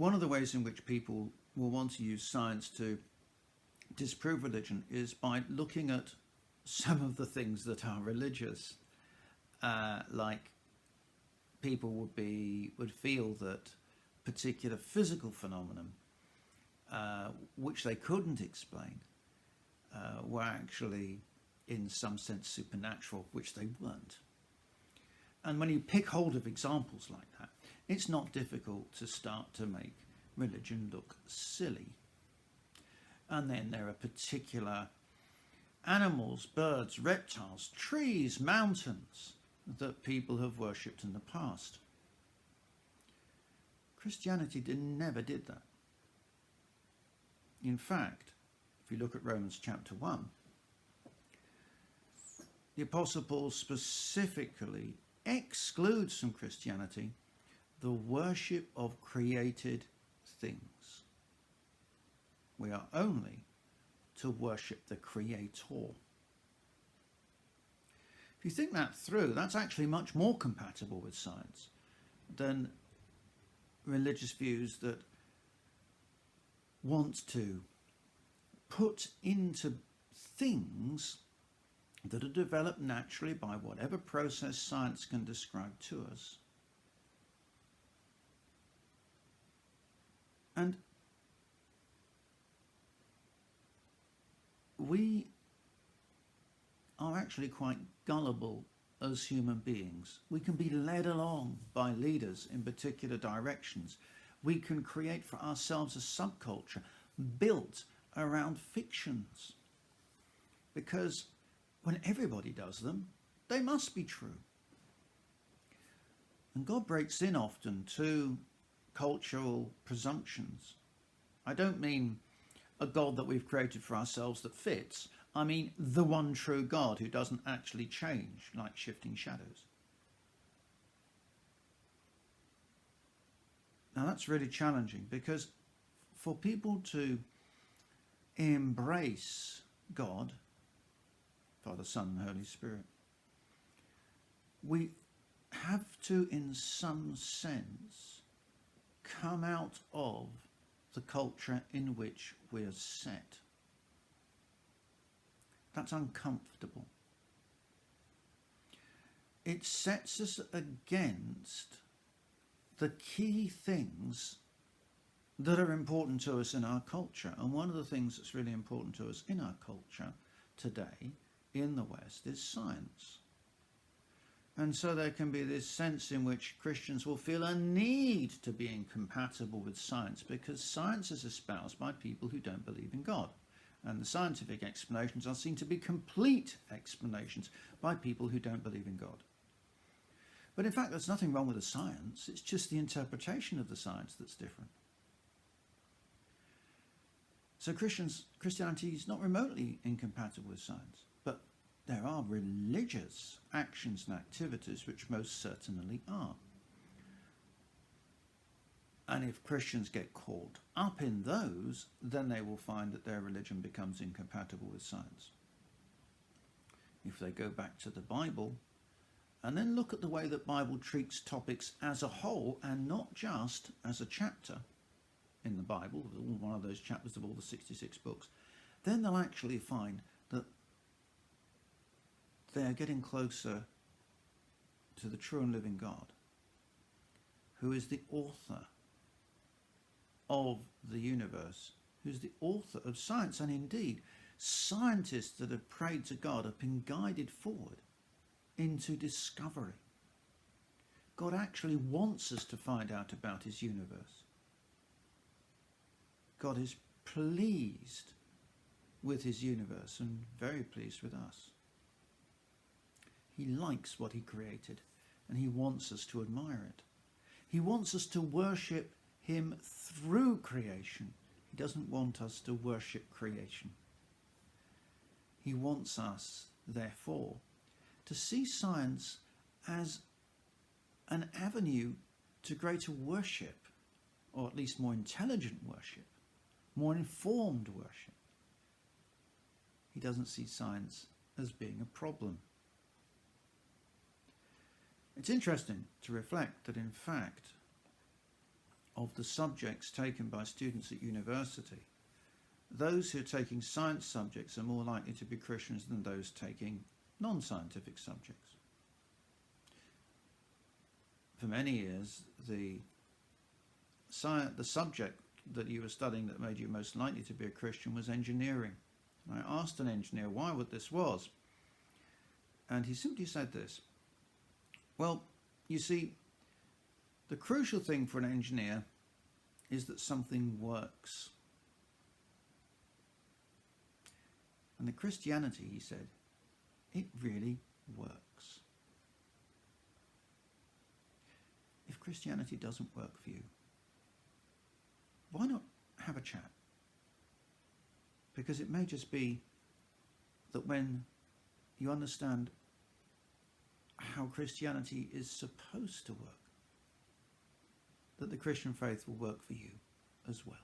one of the ways in which people will want to use science to disprove religion is by looking at some of the things that are religious, like people would feel that particular physical phenomenon, which they couldn't explain, were actually in some sense supernatural, which they weren't. And when you pick hold of examples like that, it's not difficult to start to make religion look silly. And then there are particular animals, birds, reptiles, trees, mountains that people have worshipped in the past. Christianity never did that. In fact, if you look at Romans chapter 1, the Apostle Paul specifically excludes from Christianity the worship of created things. We are only to worship the Creator. If you think that through, that's actually much more compatible with science than religious views that want to put into things that are developed naturally by whatever process science can describe to us. And we are actually quite gullible as human beings. We can be led along by leaders in particular directions. We can create for ourselves a subculture built around fictions, because when everybody does them, they must be true. And God breaks in often to cultural presumptions. I don't mean a God that we've created for ourselves that fits. I mean the one true God who doesn't actually change like shifting shadows. Now that's really challenging, because for people to embrace God, Father, Son, and Holy Spirit, we have to, in some sense, come out of the culture in which we're set. That's uncomfortable. It sets us against the key things that are important to us in our culture. And one of the things that's really important to us in our culture today in the West is science. And so there can be this sense in which Christians will feel a need to be incompatible with science, because science is espoused by people who don't believe in God. And the scientific explanations are seen to be complete explanations by people who don't believe in God. But in fact, there's nothing wrong with the science. It's just the interpretation of the science that's different. So Christianity is not remotely incompatible with science, but there are religious actions and activities which most certainly are. And if Christians get caught up in those, then they will find that their religion becomes incompatible with science. If they go back to the Bible and then look at the way that the Bible treats topics as a whole and not just as a chapter in the Bible, one of those chapters of all the 66 books, then they'll actually find that they're getting closer to the true and living God, who is the author of the universe, who's the author of science. And indeed, scientists that have prayed to God have been guided forward into discovery. God actually wants us to find out about his universe. God is pleased with his universe and very pleased with us. He likes what he created, and he wants us to admire it. He wants us to worship him through creation. He doesn't want us to worship creation. He wants us, therefore, to see science as an avenue to greater worship, or at least more intelligent worship, more informed worship. He doesn't see science as being a problem. It's interesting to reflect that, in fact, of the subjects taken by students at university, those who are taking science subjects are more likely to be Christians than those taking non-scientific subjects. For many years, the subject that you were studying that made you most likely to be a Christian was engineering. I asked an engineer why this was, and he simply said this: well, you see, the crucial thing for an engineer is that something works. And the Christianity, he said, it really works. If Christianity doesn't work for you, why not have a chat? Because it may just be that when you understand how Christianity is supposed to work, that the Christian faith will work for you as well.